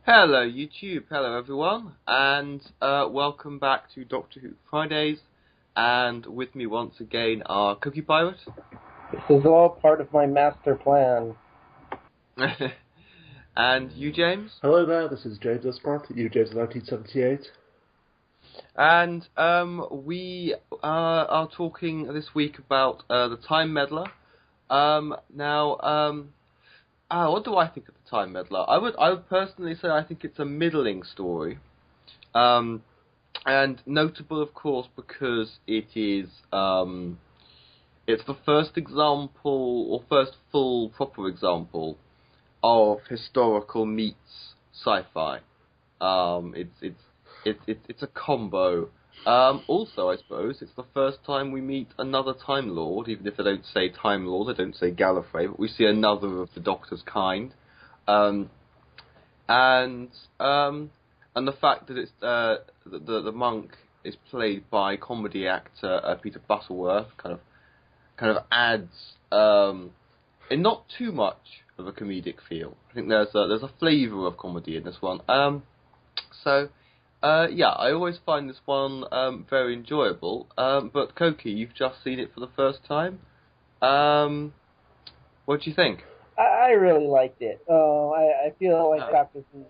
Hello YouTube, hello everyone, and welcome back to Doctor Who Fridays, and with me once again are Cookie Pirate. This is all part of my master plan. And you, James. Hello there, this is James Esmart, you James 1978. And we are talking this week about the Time Meddler. What do I think of the Time Meddler? I would personally say I think it's a middling story, and notable, of course, because it is it's the first example or first full proper example of historical meets sci-fi. It's a combo. Also, I suppose, it's the first time we meet another Time Lord, even if they don't say Time Lord, they don't say Gallifrey, but we see another of the Doctor's kind. And the fact that it's the monk is played by comedy actor Peter Butterworth kind of adds and not too much of a comedic feel. I think there's a flavour of comedy in this one. I always find this one very enjoyable. But Koki, you've just seen it for the first time. What do you think? I really liked it. I feel like this is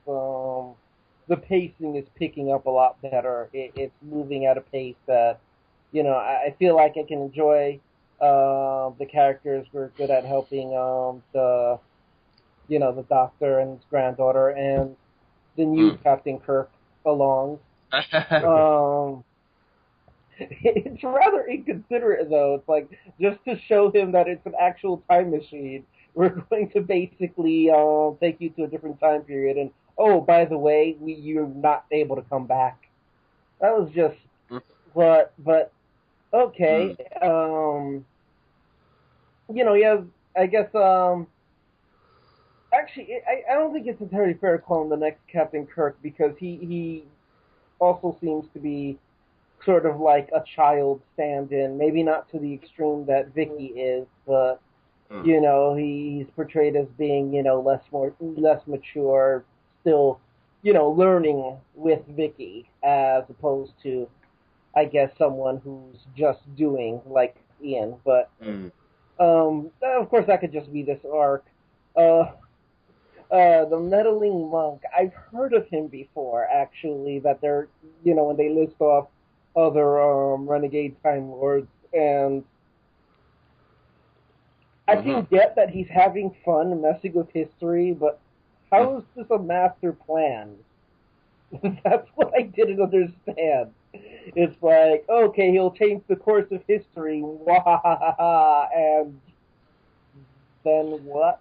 the pacing is picking up a lot better. It's moving at a pace that, I feel like I can enjoy. The characters were good at helping the Doctor and his granddaughter and the new Captain Kirk along. It's rather inconsiderate, though. It's like, just to show him that it's an actual time machine, we're going to basically take you to a different time period, and, oh, by the way, you're not able to come back. That was just, but okay. I guess, actually, I don't think it's entirely fair to call him the next Captain Kirk, because he also seems to be sort of like a child stand-in, maybe not to the extreme that Vicky is, but, he's portrayed as being, less mature, still, learning with Vicky, as opposed to, I guess, someone who's just doing, like Ian, but, of course that could just be this arc. The meddling monk, I've heard of him before, actually, that they're, when they list off other renegade Time Lords, and I can get that he's having fun messing with history, but how is this a master plan? That's what I didn't understand. It's like, okay, he'll change the course of history, wahahaha, and then what?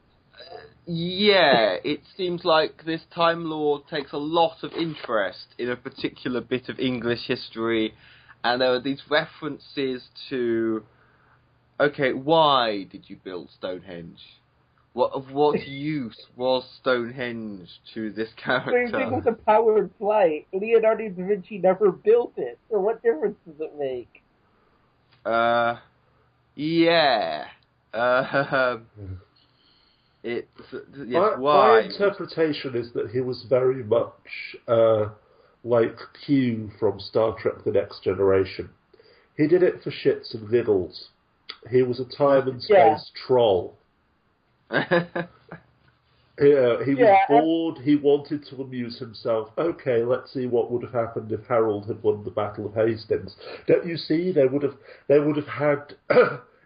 Yeah, it seems like this Time Lord takes a lot of interest in a particular bit of English history, and there are these references to, okay, why did you build Stonehenge? Of what use was Stonehenge to this character? Same thing with the powered flight. Leonardo da Vinci never built it, so what difference does it make? Yeah. My interpretation is that he was very much like Q from Star Trek The Next Generation. He did it for shits and giggles. He was a time and space troll. He was bored, he wanted to amuse himself. Okay, let's see what would have happened if Harold had won the Battle of Hastings. Don't you see, they would have had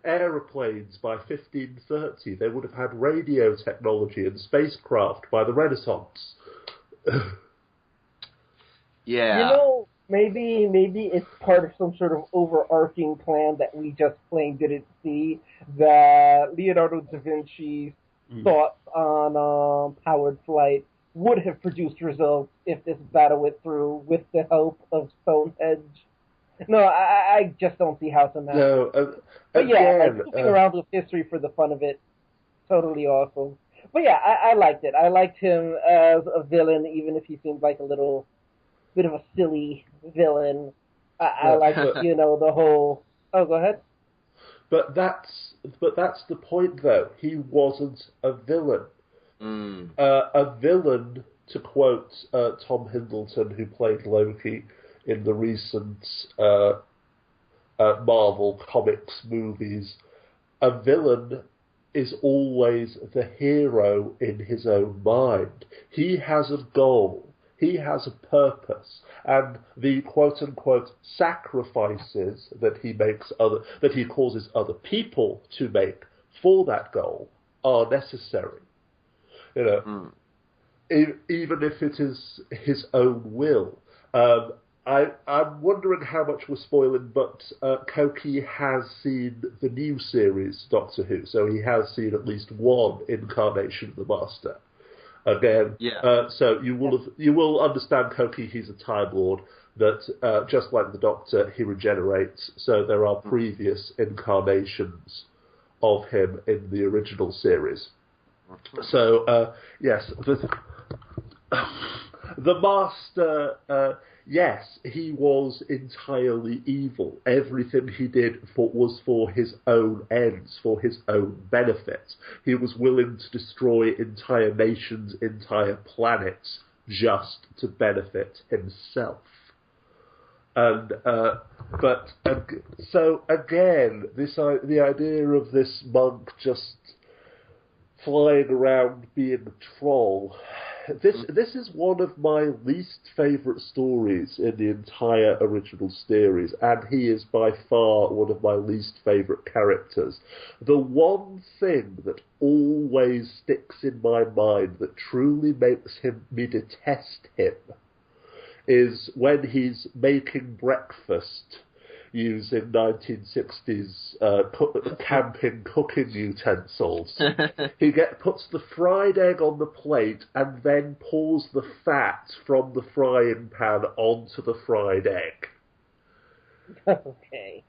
aeroplanes by 1530. They would have had radio technology and spacecraft by the Renaissance. Yeah. Maybe it's part of some sort of overarching plan that we just plain didn't see, that Leonardo da Vinci's thoughts on powered flight would have produced results if this battle went through with the help of Stonehenge. No, I just don't see how to manage. No, but moving around with history for the fun of it, totally awesome. But yeah, I liked it. I liked him as a villain, even if he seemed like a little bit of a silly villain. I liked, the whole... Oh, go ahead. But that's the point, though. He wasn't a villain. A villain to quote Tom Hiddleston, who played Loki in the recent Marvel Comics movies, a villain is always the hero in his own mind. He has a goal. He has a purpose, and the quote-unquote sacrifices that he causes other people to make for that goal are necessary. You know, even if it is his own will. I'm wondering how much we're spoiling, but Koki has seen the new series Doctor Who, so he has seen at least one incarnation of the Master. Again, so you will understand Koki. He's a Time Lord. That just like the Doctor, he regenerates. So there are previous incarnations of him in the original series. So yes, the Master. Yes, he was entirely evil. Everything he did was for his own ends, for his own benefit. He was willing to destroy entire nations, entire planets, just to benefit himself. And so again, the idea of this monk just flying around being a troll. This is one of my least favourite stories in the entire original series, and he is by far one of my least favourite characters. The one thing that always sticks in my mind that truly makes me detest him is when he's making breakfast using 1960s camping cooking utensils. He puts the fried egg on the plate and then pours the fat from the frying pan onto the fried egg. Okay.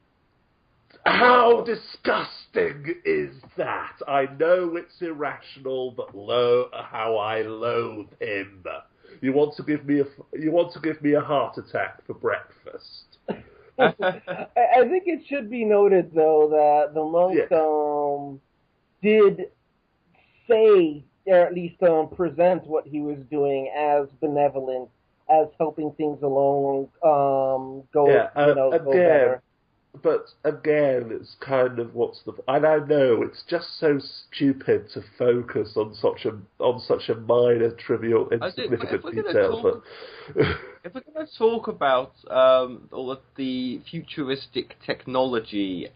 How disgusting is that? I know it's irrational, but how I loathe him. You want to give me a heart attack for breakfast? I think it should be noted, though, that the monk did say, or at least present what he was doing as benevolent, as helping things along go better. But again, it's kind of and I know it's just so stupid to focus on such a minor, trivial, insignificant detail. If we're going to talk about all of the futuristic technology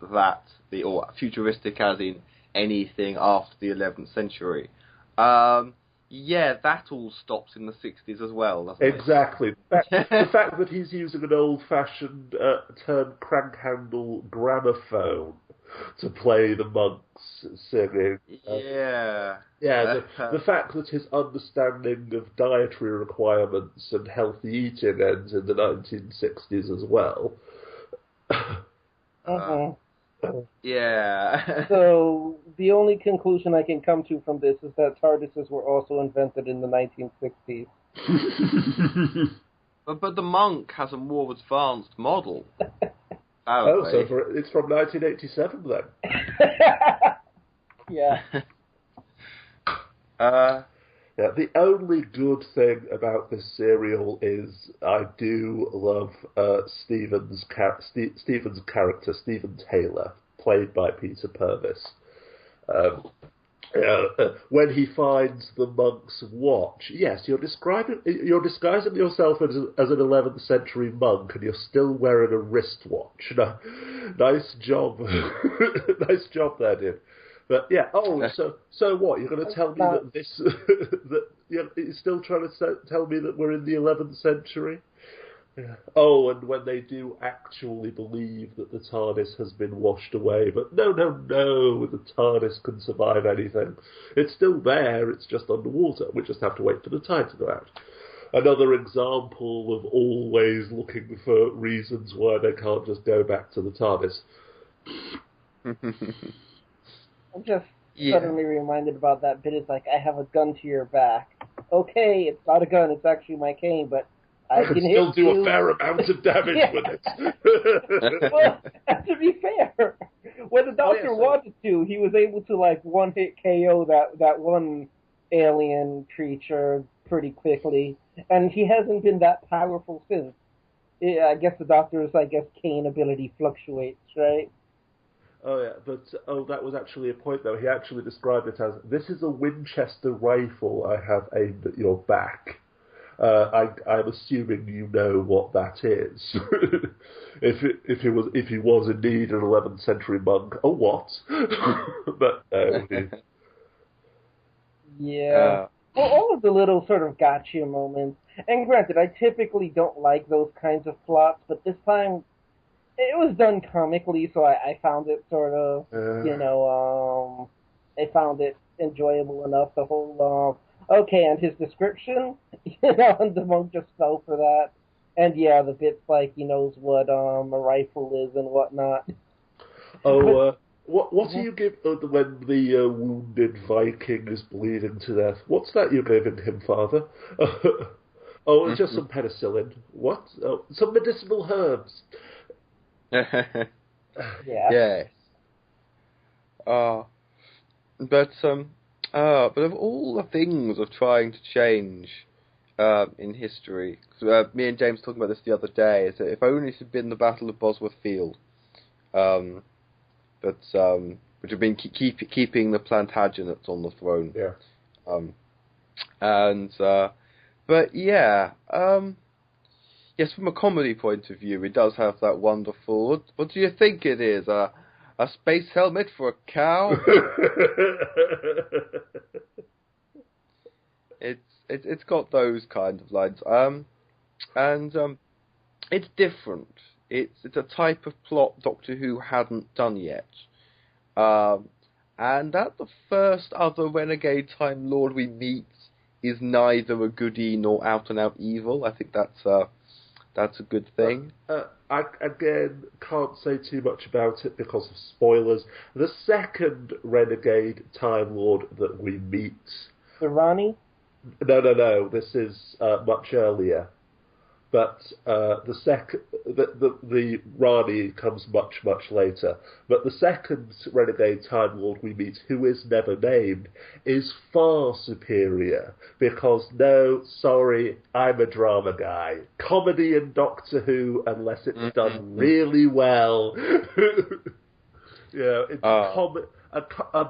or futuristic as in anything after the 11th century, that all stops in the 60s as well, doesn't it? Exactly. The fact that he's using an old-fashioned term crank-handle gramophone to play the monks singing. The fact that his understanding of dietary requirements and healthy eating ends in the 1960s as well. So the only conclusion I can come to from this is that TARDISes were also invented in the 1960s. but the monk has a more advanced model. So it's from 1987 then. Yeah. The only good thing about this serial is I do love Stephen's character, Stephen Taylor, played by Peter Purvis. When he finds the monk's watch, yes, you're disguising yourself as an 11th century monk, and you're still wearing a wristwatch. No, nice job, nice job there, dude. But yeah, so what? You're going to tell me that you're still trying to tell me that we're in the 11th century? Yeah. Oh, and when they do actually believe that the TARDIS has been washed away, but no, the TARDIS can survive anything. It's still there, it's just underwater. We just have to wait for the tide to go out. Another example of always looking for reasons why they can't just go back to the TARDIS. I'm just suddenly reminded about that bit. It's like, I have a gun to your back. Okay, it's not a gun, it's actually my cane, but I can still do a fair amount of damage with it. Well, to be fair, when the Doctor wanted to, he was able to one-hit KO that one alien creature pretty quickly, and he hasn't been that powerful since. I guess the Doctor's, Kane ability fluctuates, right? Oh yeah, but that was actually a point though. He actually described it as, "This is a Winchester rifle I have aimed at your back." I'm assuming you know what that is. if he was indeed an 11th century monk, a what? But no. Yeah. Well, all of the little sort of gotcha moments. And granted, I typically don't like those kinds of plots, but this time it was done comically, so I found it sort of, I found it enjoyable enough. The whole, okay, and his description, and the monk just fell for that. And yeah, the bits like he knows what a rifle is and whatnot. Oh, what do you give when the wounded Viking is bleeding to death? What's that you're giving him, Father? Oh, it's just some penicillin. What? Oh, some medicinal herbs. Yeah. Yes. But of all the things of trying to change in history, cause, me and James talking about this the other day, is that if only it had been the Battle of Bosworth Field, which have been keeping the Plantagenets on the throne. Yeah. But yeah, yes, from a comedy point of view, it does have that wonderful. What do you think it is? A space helmet for a cow? It's got those kind of lines. It's different. It's a type of plot Doctor Who hadn't done yet. And that the first other renegade Time Lord we meet is neither a goodie nor out and out evil. I think that's a good thing. I again can't say too much about it because of spoilers. The second renegade Time Lord that we meet, the Rani? No. This is much earlier. But the Rani comes much later. But the second renegade Time Lord we meet, who is never named, is far superior. Because I'm a drama guy. Comedy in Doctor Who, unless it's done really well. A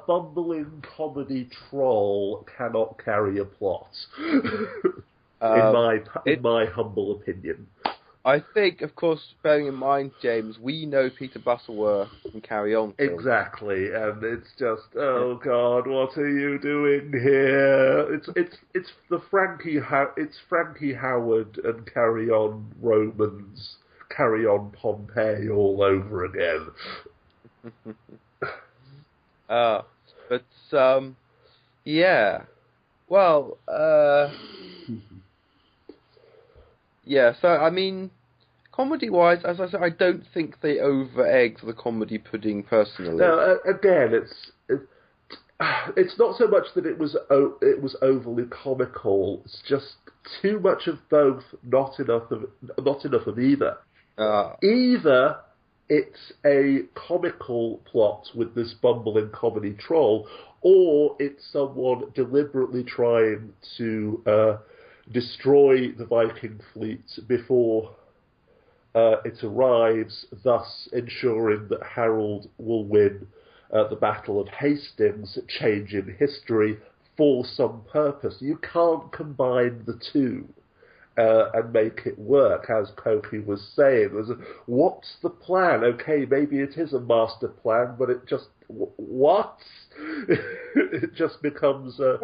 bumbling comedy troll cannot carry a plot. In my humble opinion. I think, of course, bearing in mind, James, we know Peter Butterworth can carry on. Exactly, and it's just, oh God, what are you doing here? It's Frankie Howard and Carry On Romans, Carry On Pompeii all over again. Yeah. Well, yeah, so, I mean, comedy-wise, as I said, I don't think they over-egg the comedy pudding, personally. No, again, it's not so much that it was overly comical, it's just too much of both, not enough of either. Either it's a comical plot with this bumbling comedy troll, or it's someone deliberately trying to destroy the Viking fleet before it arrives, thus ensuring that Harold will win the Battle of Hastings, changing history for some purpose. You can't combine the two and make it work, as Kofi was saying. What's the plan? Okay, maybe it is a master plan, but it just... What? It just becomes a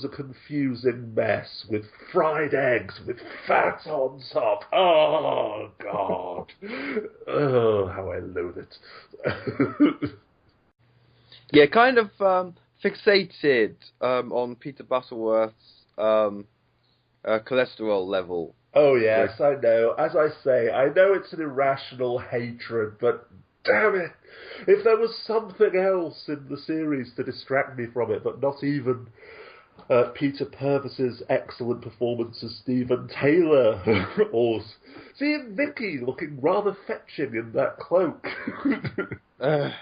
confusing mess with fried eggs with fat on top. Oh God! Oh, how I loathe it. Yeah, kind of fixated on Peter Butterworth's cholesterol level. Oh yes, I know. As I say, I know it's an irrational hatred, but damn it! If there was something else in the series to distract me from it, but not even Peter Purvis's excellent performance as Stephen Taylor, or seeing Vicky looking rather fetching in that cloak. Nothing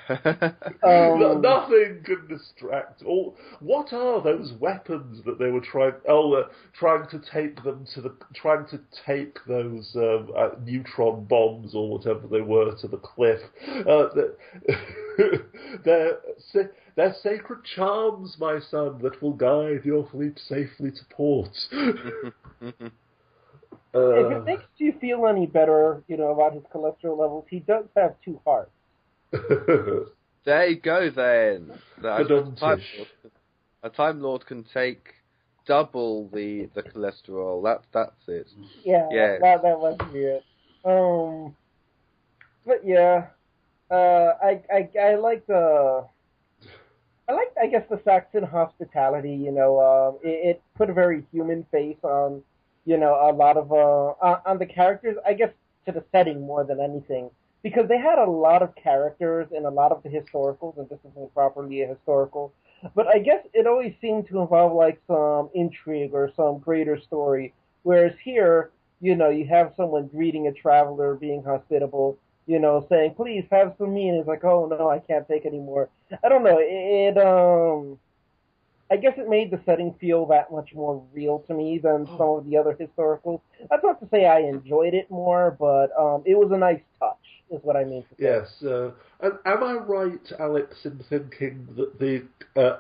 can distract. What are those weapons that they were trying to take them to trying to take those neutron bombs or whatever they were to the cliff? They're sacred charms, my son, that will guide your fleet safely to port. If it makes you feel any better, about his cholesterol levels, he does have 2 hearts. There you go, then. A Time Lord can take double the cholesterol. That's it. Yeah, that must be it. But yeah, I like I guess the Saxon hospitality. It put a very human face on a lot of on the characters. I guess to the setting more than anything. Because they had a lot of characters in a lot of the historicals, and this isn't properly a historical, but I guess it always seemed to involve like some intrigue or some greater story, whereas here, you have someone greeting a traveler, being hospitable, saying, please have some meat, and it's like, oh no, I can't take any more. I don't know, I guess it made the setting feel that much more real to me than some of the other historicals. That's not to say I enjoyed it more, but it was a nice touch, is what I mean to say. Yes. And am I right, Alex, in thinking that the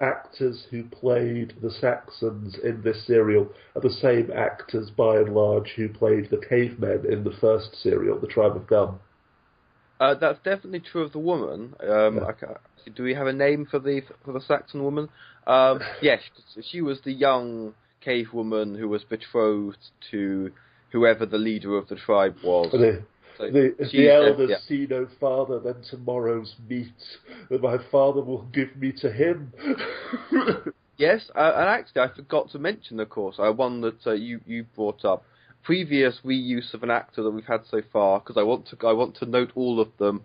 actors who played the Saxons in this serial are the same actors, by and large, who played the cavemen in the first serial, The Tribe of Gum? That's definitely true of the woman. Do we have a name for the Saxon woman? Yes, she was the young cave woman who was betrothed to whoever the leader of the tribe was. The elders see no farther than tomorrow's meat, that my father will give me to him. Yes, and actually I forgot to mention, of course, one that you brought up. Previous reuse of an actor that we've had so far, because I want to note all of them,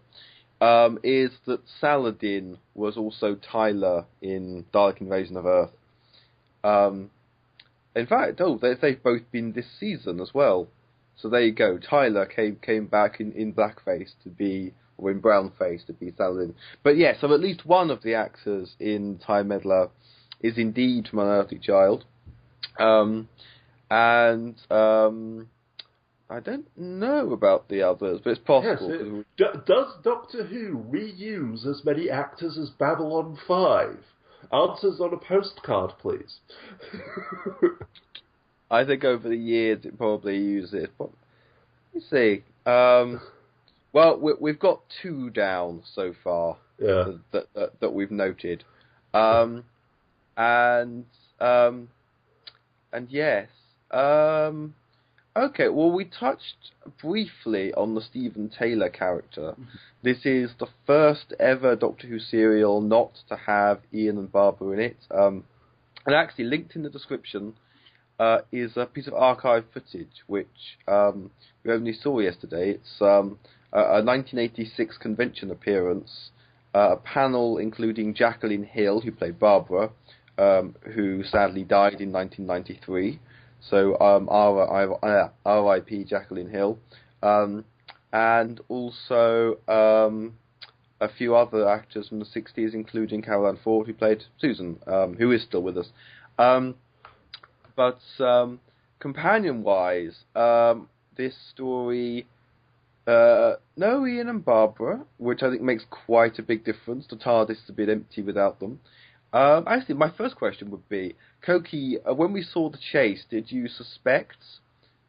is that Saladin was also Tyler in Dalek Invasion of Earth. In fact, they've both been this season as well. So there you go. Tyler came back in blackface or in brownface to be Saladin. But yeah, so at least one of the actors in Time Meddler is indeed from Unearthly Child. I don't know about the others, but it's possible. Yes, does Doctor Who reuse as many actors as Babylon 5? Answers on a postcard, please. I think over the years it probably uses. But let me see. Well, we've got 2 down so far that we've noted, and yes. Okay, well, we touched briefly on the Stephen Taylor character. This is the first ever Doctor Who serial not to have Ian and Barbara in it. And actually, linked in the description is a piece of archive footage, which we only saw yesterday. It's a 1986 convention appearance, a panel including Jacqueline Hill, who played Barbara, who sadly died in 1993. So R.I.P. Jacqueline Hill, and also a few other actors from the 60s, including Caroline Ford, who played Susan, who is still with us. But companion-wise, this story, no Ian and Barbara, which I think makes quite a big difference. The TARDIS is a bit empty without them. Actually, my first question would be, Koki, when we saw the chase, did you suspect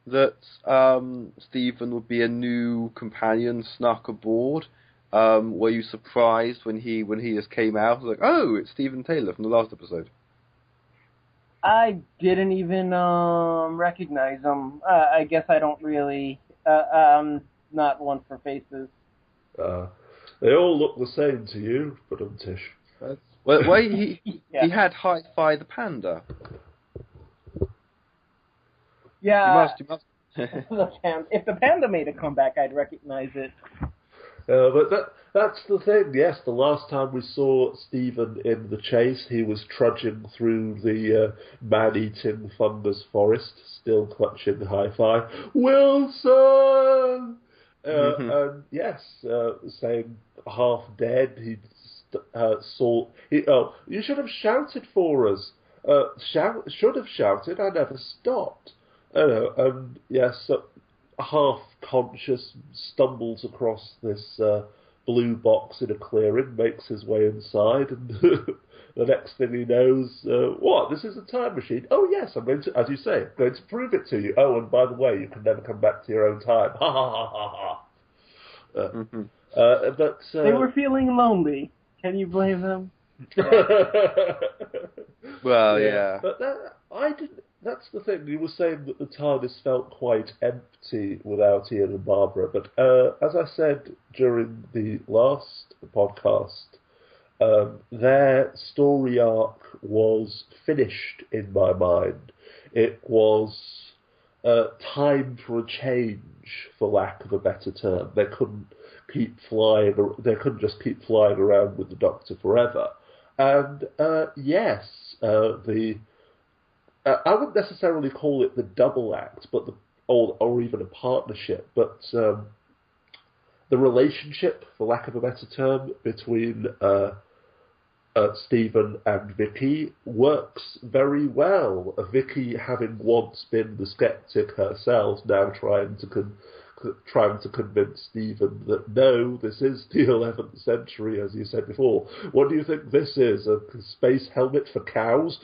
that Stephen would be a new companion snuck aboard? Were you surprised when he just came out? Like, oh, it's Stephen Taylor from the last episode. I didn't even recognize him. I guess I don't really. I'm not one for faces. They all look the same to you, but Tish. Well, he had Hi-Fi the panda. Yeah. You must. If the panda made a comeback, I'd recognize it. But that's the thing. Yes, the last time we saw Stephen in the chase, he was trudging through the man-eating fungus forest, still clutching Hi-Fi. Wilson! And yes, saying half dead, he saw. You should have shouted for us. Should have shouted. I never stopped. And yes, half conscious, stumbles across this blue box in a clearing, makes his way inside, and the next thing he knows, what? This is a time machine. Oh yes, I'm going to, as you say, I'm going to prove it to you. Oh, and by the way, you can never come back to your own time. Ha ha ha ha ha. But they were feeling lonely. Can you blame them? Well, yeah. But I didn't. That's the thing. You were saying that the TARDIS felt quite empty without Ian and Barbara. But as I said during the last podcast, their story arc was finished in my mind. It was time for a change, for lack of a better term. They couldn't keep flying. They couldn't just keep flying around with the Doctor forever. And yes, I wouldn't necessarily call it the double act, but or even a partnership, but the relationship, for lack of a better term, between Stephen and Vicky works very well. Vicky, having once been the skeptic herself, now trying to convince Stephen that no, this is the 11th century, as you said before. What do you think this is? A space helmet for cows?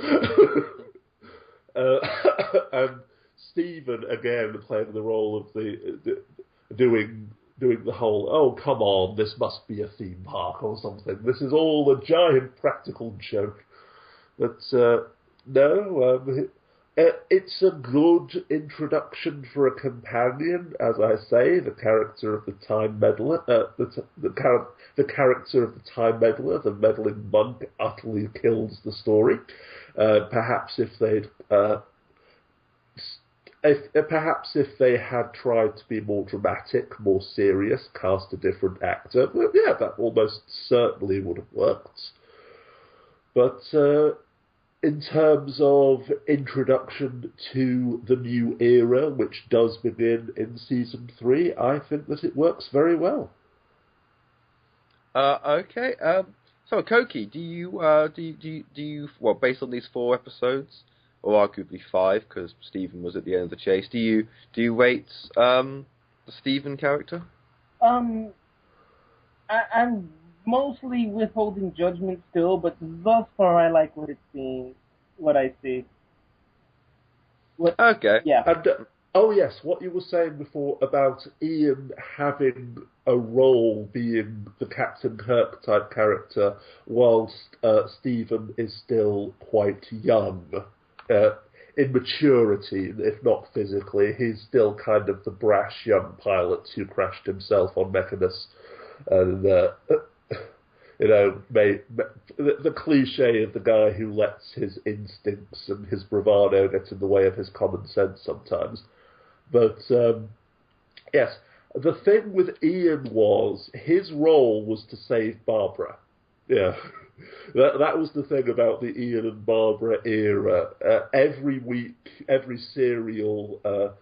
And Stephen, again, playing the role of doing the whole, oh, come on, this must be a theme park or something. This is all a giant practical joke. But no, it's a good introduction for a companion, as I say. The character of the Time Meddler, the character of the Time Meddler, the meddling monk, utterly kills the story. Perhaps if they had tried to be more dramatic, more serious, cast a different actor, well, yeah, that almost certainly would have worked. But in terms of introduction to the new era, which does begin in season 3, I think that it works very well. Okay. So, Koki, do you, well, based on these 4 episodes, or arguably 5, because Stephen was at the end of the chase, do you rate the Stephen character? I'm mostly withholding judgment still, but thus far I like what I see. Okay. Yeah. And, oh yes, what you were saying before about Ian having a role being the Captain Kirk type character, whilst Stephen is still quite young. In maturity, if not physically, he's still kind of the brash young pilot who crashed himself on Mechanus, and the cliche of the guy who lets his instincts and his bravado get in the way of his common sense sometimes. But yes, the thing with Ian was his role was to save Barbara. Yeah. That was the thing about the Ian and Barbara era. Every week, every serial,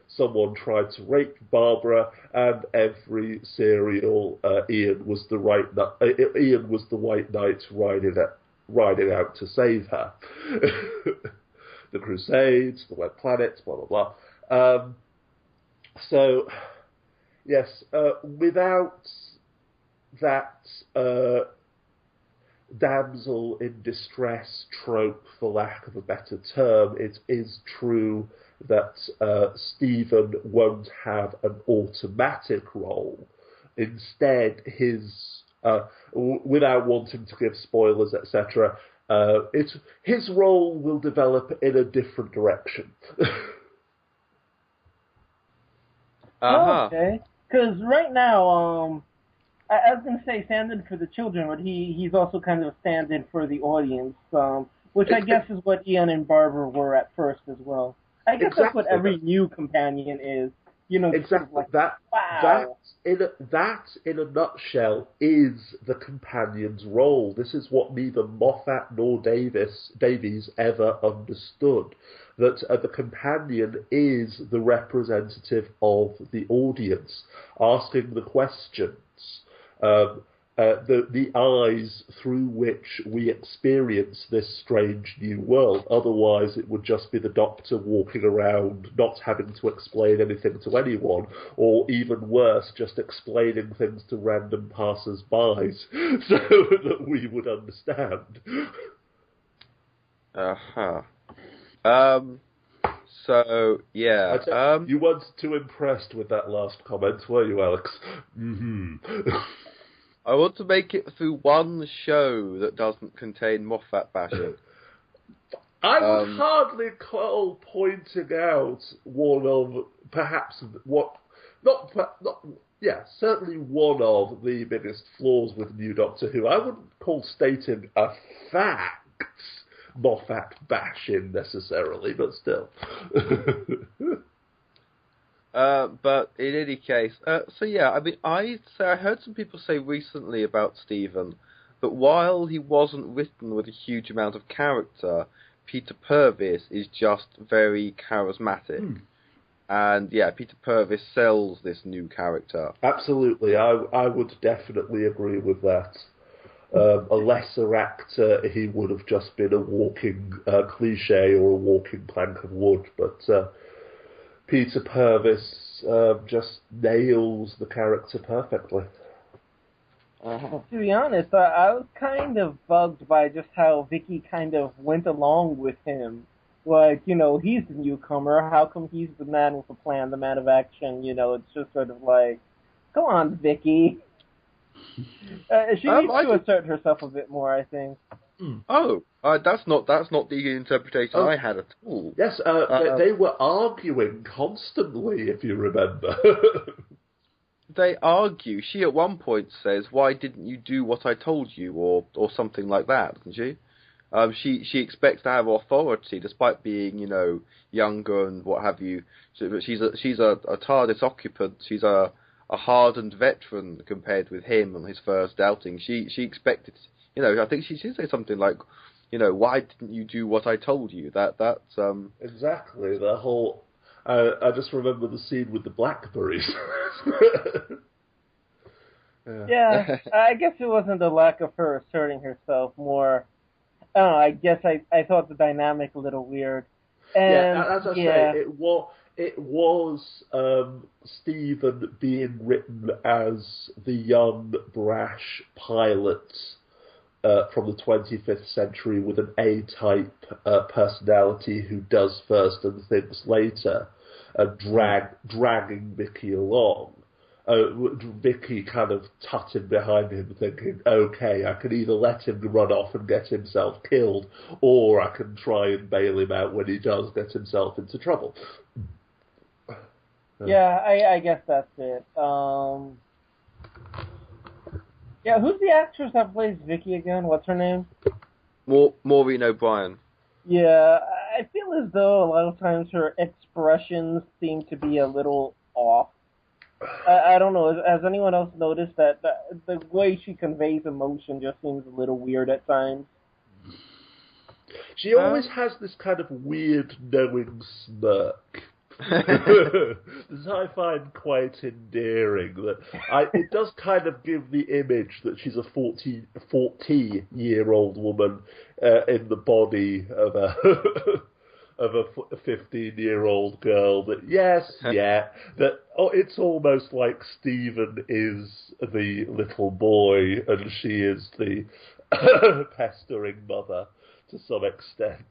someone tried to rape Barbara, and every serial, Ian was the white knight riding out to save her. The Crusades, the Web Planets, blah blah blah. So, yes, without that damsel in distress trope, for lack of a better term, it is true that Stephen won't have an automatic role. Instead, his, without wanting to give spoilers, etc., his role will develop in a different direction. Okay, because right now, I was going to say stand-in for the children, but he's also kind of a stand-in for the audience, which I guess is what Ian and Barbara were at first as well. I guess that's what every new companion is. You know, exactly. Like, that in a nutshell is the companion's role. This is what neither Moffat nor Davies ever understood. that the companion is the representative of the audience, asking the questions. The eyes through which we experience this strange new world. Otherwise, it would just be the Doctor walking around, not having to explain anything to anyone, or even worse, just explaining things to random passers-by so that we would understand. So, yeah. You weren't too impressed with that last comment, were you, Alex? Mm-hmm. I want to make it through one show that doesn't contain Moffat bashing. I would hardly call pointing out one of, perhaps, certainly one of the biggest flaws with New Doctor Who. I wouldn't call stating a fact Moffat bashing necessarily, but still. But in any case, so yeah, I mean, I heard some people say recently about Stephen that while he wasn't written with a huge amount of character, Peter Purvis is just very charismatic. And yeah, Peter Purvis sells this new character. Absolutely, I would definitely agree with that. A lesser actor, he would have just been a walking cliche or a walking plank of wood, but Peter Purvis just nails the character perfectly. To be honest, I was kind of bugged by just how Vicky kind of went along with him. Like, you know, he's the newcomer. How come he's the man with a plan, the man of action? You know, it's just sort of like, come on, Vicky. She needs to assert herself a bit more, I think. That's not the interpretation I had at all. Yes, they were arguing constantly, if you remember. They argue. She at one point says, "Why didn't you do what I told you?" or something like that, doesn't she? She expects to have authority despite being, you know, younger and what have you. So, she's a TARDIS occupant. She's a hardened veteran compared with him on his first outing. She expected, you know, I think she should say something like, you know, why didn't you do what I told you? That's exactly the whole. I just remember the scene with the blackberries. Yeah, I guess it wasn't a lack of her asserting herself, more. I don't know, I guess I thought the dynamic a little weird. And, as I say, it was Stephen being written as the young, brash pilot from the 25th century with an A-type personality who does first and thinks later, dragging Vicky along. Vicky kind of tutting behind him thinking, okay, I can either let him run off and get himself killed, or I can try and bail him out when he does get himself into trouble. Yeah, I guess that's it. Yeah, who's the actress that plays Vicky again? What's her name? Maureen O'Brien. Yeah, I feel as though a lot of times her expressions seem to be a little off. I don't know. Has anyone else noticed that the way she conveys emotion just seems a little weird at times? She always has this kind of weird, knowing smirk. That I find quite endearing. It does kind of give the image that she's a 40-year-old woman in the body of a of a 15-year-old girl. That it's almost like Stephen is the little boy and she is the pestering mother to some extent.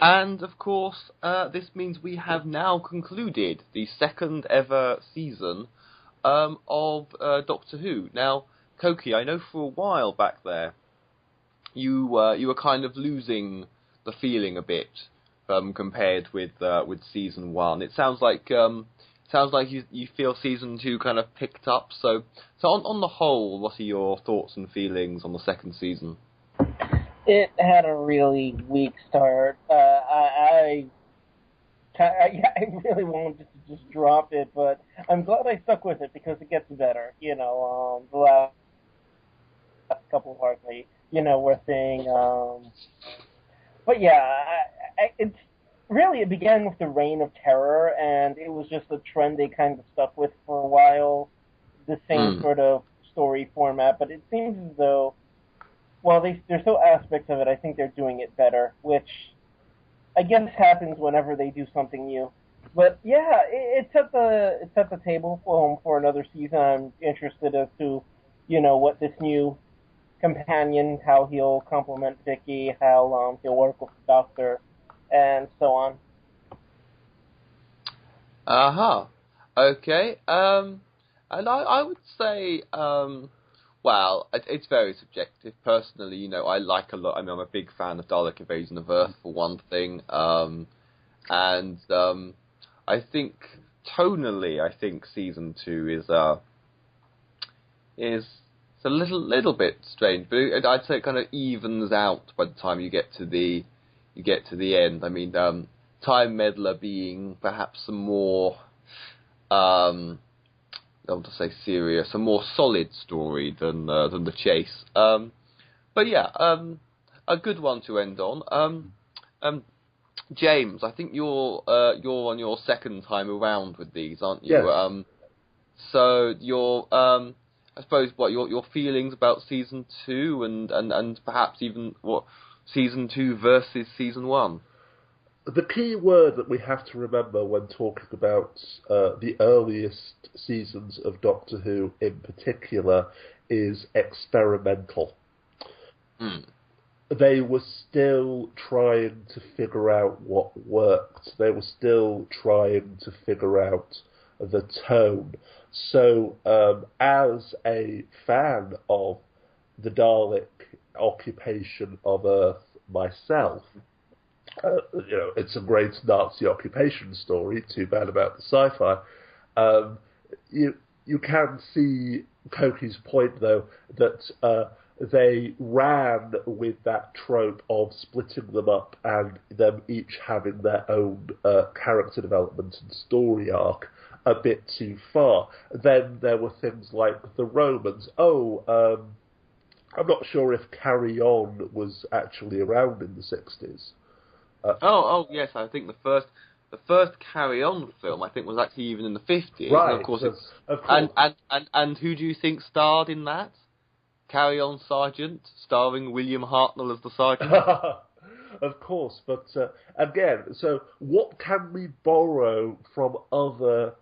And, of course, this means we have now concluded the second ever season of Doctor Who. Now, Koki, I know for a while back there, you were kind of losing the feeling a bit compared with season one. It sounds like you feel season two kind of picked up. So on the whole, what are your thoughts and feelings on the second season? It had a really weak start. I really wanted to just drop it, but I'm glad I stuck with it because it gets better. You know, the last couple of arcs, you know, we're seeing But yeah, it's really, it began with the Reign of Terror, and it was just a trend they kind of stuck with for a while. The same Mm. sort of story format, but it seems as though, while there's still aspects of it, I think they're doing it better, which I guess happens whenever they do something new. But yeah, it's at the table for another season. I'm interested as to, what this new companion, how he'll complement Vicky, how he'll work with the Doctor, and so on. Uh-huh. Okay. And I would say, well, it's very subjective. Personally, I like a lot. I mean, I'm a big fan of Dalek Invasion of Earth, for one thing. And I think, tonally, I think season 2 is a little bit strange, but I'd say it kind of evens out by the time you get to the end. I mean, Time Meddler being perhaps a more, I want to say serious, a more solid story than the Chase. But yeah, a good one to end on. James, I think you're on your second time around with these, aren't you? Yes. So I suppose what your feelings about season 2 and perhaps even what season 2 versus season 1. The key word that we have to remember when talking about the earliest seasons of Doctor Who in particular is experimental. Mm. They were still trying to figure out what worked. They were still trying to figure out the tone. So, as a fan of the Dalek occupation of Earth myself, it's a great Nazi occupation story. Too bad about the sci-fi. You can see Koki's point, though, that they ran with that trope of splitting them up and them each having their own character development and story arc a bit too far. Then there were things like the Romans. I'm not sure if Carry On was actually around in the 60s. Oh yes, I think the first Carry On film I think was actually even in the 50s. Right, And of course, of course. And who do you think starred in that? Carry On Sergeant, starring William Hartnell as the sergeant. Of course, but again, so what can we borrow from other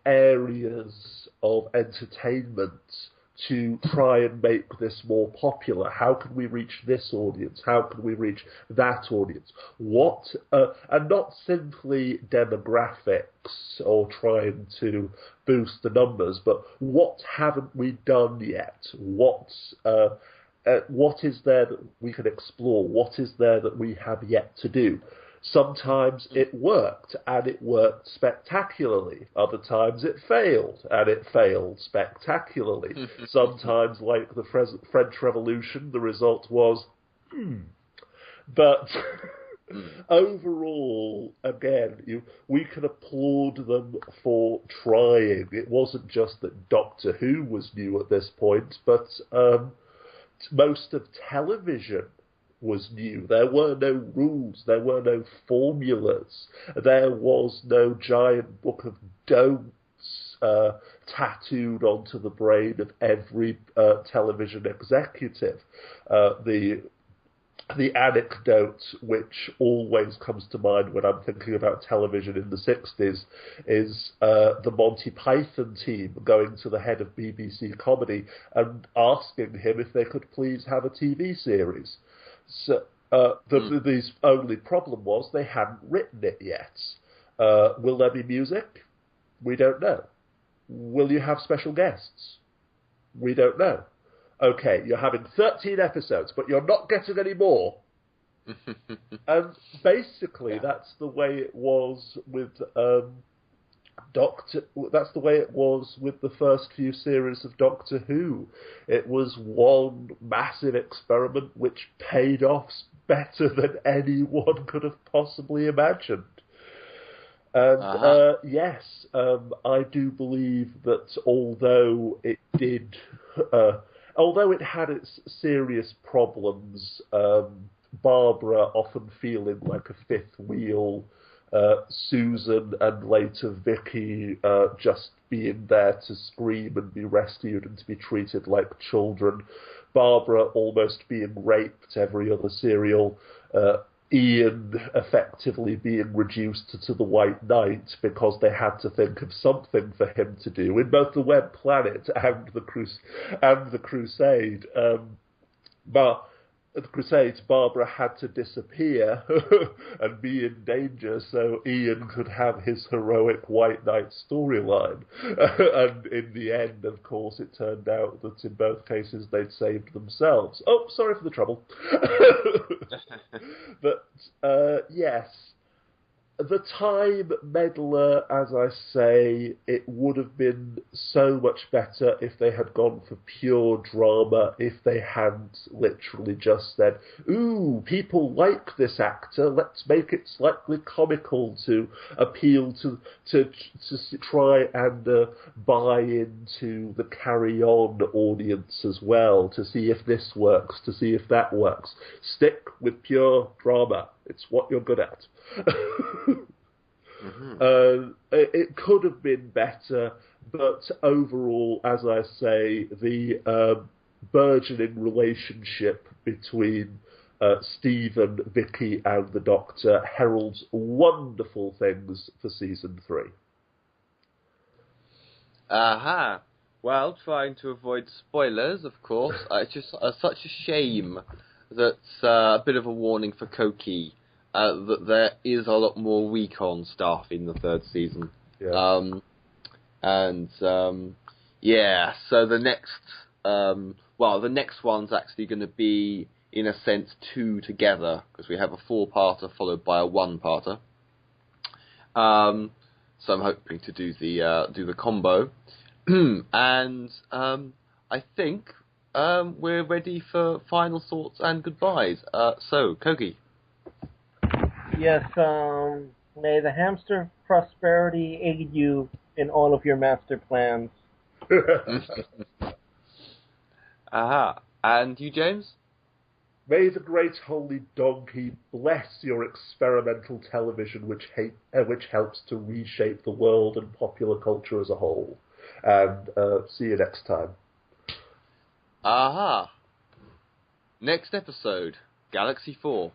areas of entertainment to try and make this more popular? How can we reach this audience? How can we reach that audience? What, and not simply demographics or trying to boost the numbers, but what haven't we done yet? What is there that we can explore? What is there that we have yet to do? Sometimes it worked, and it worked spectacularly. Other times it failed, and it failed spectacularly. Sometimes, like the French Revolution, the result was, But overall, again, we can applaud them for trying. It wasn't just that Doctor Who was new at this point, but most of television was new. There were no rules, there were no formulas, there was no giant book of don'ts tattooed onto the brain of every television executive. The anecdote which always comes to mind when I'm thinking about television in the 60s is the Monty Python team going to the head of BBC Comedy and asking him if they could please have a TV series. So the only problem was they hadn't written it yet. Will there be music? We don't know. Will you have special guests? We don't know. Okay, you're having 13 episodes, but you're not getting any more. And basically, that's the way it was with That's the way it was with the first few series of Doctor Who. It was one massive experiment which paid off better than anyone could have possibly imagined. And yes, I do believe that although it had its serious problems, Barbara often feeling like a fifth wheel, Susan and later Vicky just being there to scream and be rescued and to be treated like children, Barbara almost being raped every other serial, Ian effectively being reduced to the White Knight because they had to think of something for him to do in both the Web Planet and the Crusade. But at the Crusades, Barbara had to disappear and be in danger so Ian could have his heroic White Knight storyline. And in the end, of course, it turned out that in both cases they'd saved themselves. Oh, sorry for the trouble. But, yes. The time Meddler, as I say, it would have been so much better if they had gone for pure drama, if they hadn't literally just said, ooh, people like this actor, let's make it slightly comical to appeal to try and buy into the carry-on audience as well, to see if this works, to see if that works. Stick with pure drama. It's what you're good at. It could have been better, but overall, as I say, the burgeoning relationship between Stephen, Vicky and the Doctor heralds wonderful things for season 3. Aha. Well, trying to avoid spoilers, of course. It's just such a shame that a bit of a warning for Koki. That there is a lot more recon stuff in the 3rd season. Yeah. Yeah, so the next one's actually going to be, in a sense, 2 together, because we have a 4-parter followed by a 1-parter. So I'm hoping to do the combo. And I think we're ready for final thoughts and goodbyes. So, Koki. Yes, may the hamster prosperity aid you in all of your master plans. Aha. And you, James? May the great holy donkey bless your experimental television which helps to reshape the world and popular culture as a whole. And see you next time. Aha. Next episode, Galaxy 4.